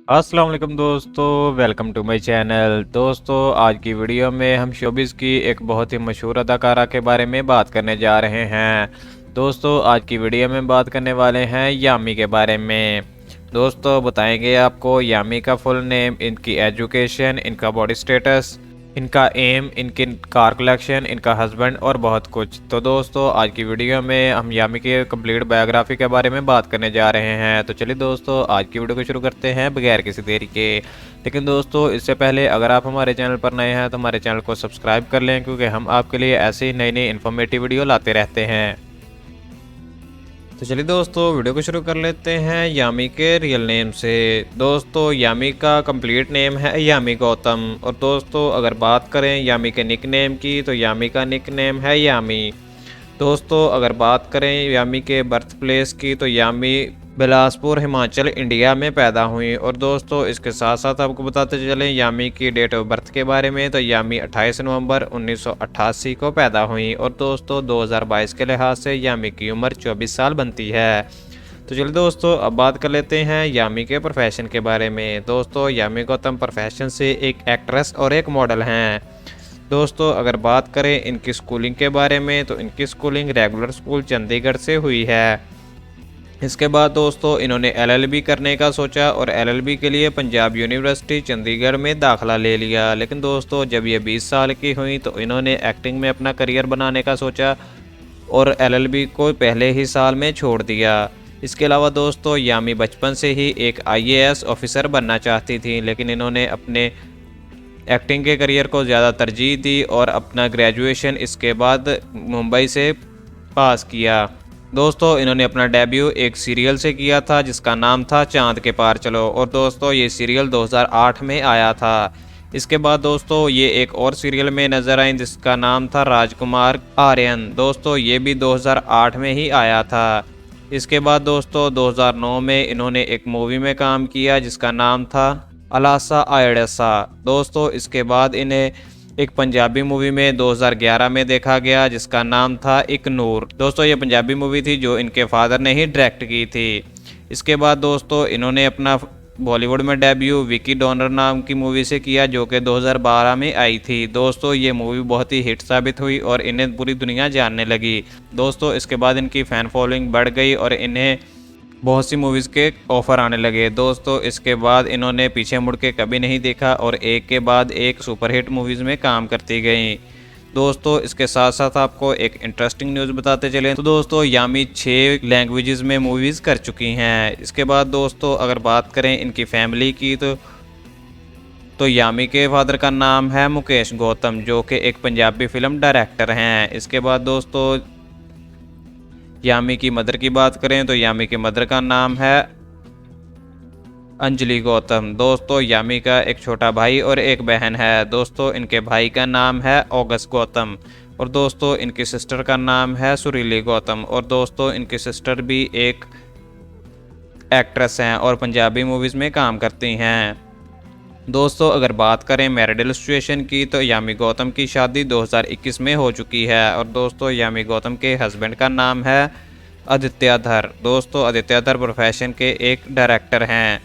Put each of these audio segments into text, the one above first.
अस्सलाम वालेकुम दोस्तों, वेलकम टू माय चैनल। दोस्तों, आज की वीडियो में हम शोबिज़ की एक बहुत ही मशहूर अदाकारा के बारे में बात करने जा रहे हैं। दोस्तों, आज की वीडियो में बात करने वाले हैं यामी के बारे में। दोस्तों, बताएंगे आपको यामी का फुल नेम, इनकी एजुकेशन, इनका बॉडी स्टेटस, इनका एम, इनकी कार कलेक्शन, इनका हस्बैंड और बहुत कुछ। तो दोस्तों, आज की वीडियो में हम यामी की कंप्लीट बायोग्राफी के बारे में बात करने जा रहे हैं। तो चलिए दोस्तों, आज की वीडियो को शुरू करते हैं बगैर किसी देरी के। लेकिन दोस्तों, इससे पहले अगर आप हमारे चैनल पर नए हैं तो हमारे चैनल को सब्सक्राइब कर लें, क्योंकि हम आपके लिए ऐसे ही नई नई इन्फॉर्मेटिव वीडियो लाते रहते हैं। तो चलिए दोस्तों, वीडियो को शुरू कर लेते हैं यामी के रियल नेम से। दोस्तों, यामी का कंप्लीट नेम है यामी गौतम। और दोस्तों, अगर बात करें यामी के निक नेम की तो यामी का निक नेम है यामी। दोस्तों, अगर बात करें यामी के बर्थ प्लेस की तो यामी बिलासपुर हिमाचल इंडिया में पैदा हुई। और दोस्तों, इसके साथ साथ आपको बताते चलें यामी की डेट ऑफ बर्थ के बारे में तो यामी 28 नवंबर 1988 को पैदा हुई। और दोस्तों, 2022 के लिहाज से यामी की उम्र 24 साल बनती है। तो चलिए दोस्तों, अब बात कर लेते हैं यामी के प्रोफेशन के बारे में। दोस्तों, यामी गौतम प्रोफेशन से एक एक्ट्रेस और एक मॉडल हैं। दोस्तों, अगर बात करें इनकी स्कूलिंग के बारे में तो इनकी स्कूलिंग रेगुलर स्कूल चंडीगढ़ से हुई है। इसके बाद दोस्तों, इन्होंने एलएलबी करने का सोचा और एलएलबी के लिए पंजाब यूनिवर्सिटी चंडीगढ़ में दाखिला ले लिया। लेकिन दोस्तों, जब ये 20 साल की हुई तो इन्होंने एक्टिंग में अपना करियर बनाने का सोचा और एलएलबी को पहले ही साल में छोड़ दिया। इसके अलावा दोस्तों, यामी बचपन से ही एक आईएएस ऑफिसर बनना चाहती थी, लेकिन इन्होंने अपने एक्टिंग के करियर को ज़्यादा तरजीह दी और अपना ग्रेजुएशन इसके बाद मुंबई से पास किया। दोस्तों, इन्होंने अपना डेब्यू एक सीरियल से किया था जिसका नाम था चांद के पार चलो। और दोस्तों, ये सीरियल 2008 में आया था। इसके बाद दोस्तों, ये एक और सीरियल में नज़र आई जिसका नाम था राजकुमार आर्यन। दोस्तों, ये भी 2008 में ही आया था। इसके बाद दोस्तों, 2009 में इन्होंने एक मूवी में काम किया जिसका नाम था अलासा आयडसा। दोस्तों, इसके बाद इन्हें एक पंजाबी मूवी में 2011 में देखा गया जिसका नाम था एक नूर। दोस्तों, ये पंजाबी मूवी थी जो इनके फादर ने ही डायरेक्ट की थी। इसके बाद दोस्तों, इन्होंने अपना बॉलीवुड में डेब्यू विकी डोनर नाम की मूवी से किया जो कि 2012 में आई थी। दोस्तों, ये मूवी बहुत ही हिट साबित हुई और इन्हें पूरी दुनिया जानने लगी। दोस्तों, इसके बाद इनकी फ़ैन फॉलोइंग बढ़ गई और इन्हें बहुत सी मूवीज़ के ऑफ़र आने लगे। दोस्तों, इसके बाद इन्होंने पीछे मुड़ के कभी नहीं देखा और एक के बाद एक सुपरहिट मूवीज़ में काम करती गई। दोस्तों, इसके साथ साथ आपको एक इंटरेस्टिंग न्यूज़ बताते चलें तो दोस्तों, यामी 6 लैंग्वेजेस में मूवीज़ कर चुकी हैं। इसके बाद दोस्तों, अगर बात करें इनकी फैमिली की तो यामी के फादर का नाम है मुकेश गौतम जो कि एक पंजाबी फ़िल्म डायरेक्टर हैं। इसके बाद दोस्तों, यामी की मदर की बात करें तो यामी के मदर का नाम है अंजलि गौतम। दोस्तों, यामी का एक छोटा भाई और एक बहन है। दोस्तों, इनके भाई का नाम है ऑगस्ट गौतम। और दोस्तों, इनकी सिस्टर का नाम है सुरीली गौतम। और दोस्तों, इनकी सिस्टर भी एक एक्ट्रेस हैं और पंजाबी मूवीज़ में काम करती हैं। दोस्तों, अगर बात करें मैरिडल सिचुएशन की तो यामी गौतम की शादी 2021 में हो चुकी है। और दोस्तों, यामी गौतम के हस्बैंड का नाम है आदित्याधर। दोस्तों, आदित्याधर प्रोफेशन के एक डायरेक्टर हैं।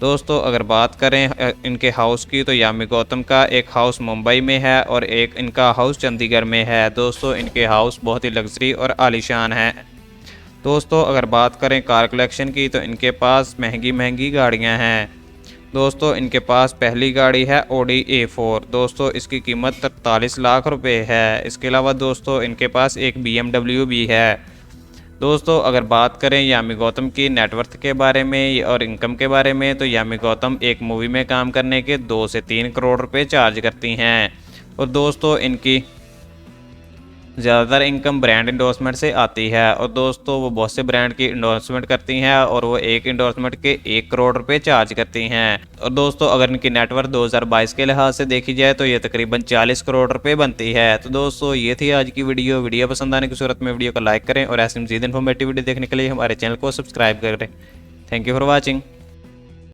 दोस्तों, अगर बात करें इनके हाउस की तो यामी गौतम का एक हाउस मुंबई में है और एक इनका हाउस चंडीगढ़ में है। दोस्तों, इनके हाउस बहुत ही लग्जरी और आलीशान है। दोस्तों, अगर बात करें कार कलेक्शन की तो इनके पास महंगी महंगी गाड़ियां हैं। दोस्तों, इनके पास पहली गाड़ी है ऑडी A4। दोस्तों, इसकी कीमत 43 लाख रुपए है। इसके अलावा दोस्तों, इनके पास एक BMW भी है। दोस्तों, अगर बात करें यामी गौतम की नेटवर्थ के बारे में और इनकम के बारे में तो यामी गौतम एक मूवी में काम करने के 2 से 3 करोड़ रुपए चार्ज करती हैं। और दोस्तों, इनकी ज़्यादातर इनकम ब्रांड इंडोर्समेंट से आती है। और दोस्तों, वो बहुत से ब्रांड की इंडोर्समेंट करती हैं और वो एक इंडोर्समेंट के 1 करोड़ रुपए चार्ज करती हैं। और दोस्तों, अगर इनकी नेटवर्थ 2022 के लिहाज से देखी जाए तो ये तकरीबन 40 करोड़ रुपए बनती है। तो दोस्तों, ये थी आज की वीडियो पसंद आने की सूरत में वीडियो को लाइक करें और ऐसी मज़ीद इन्फॉर्मेटिव वीडियो देखने के लिए हमारे चैनल को सब्सक्राइब करें। Thank you for watching.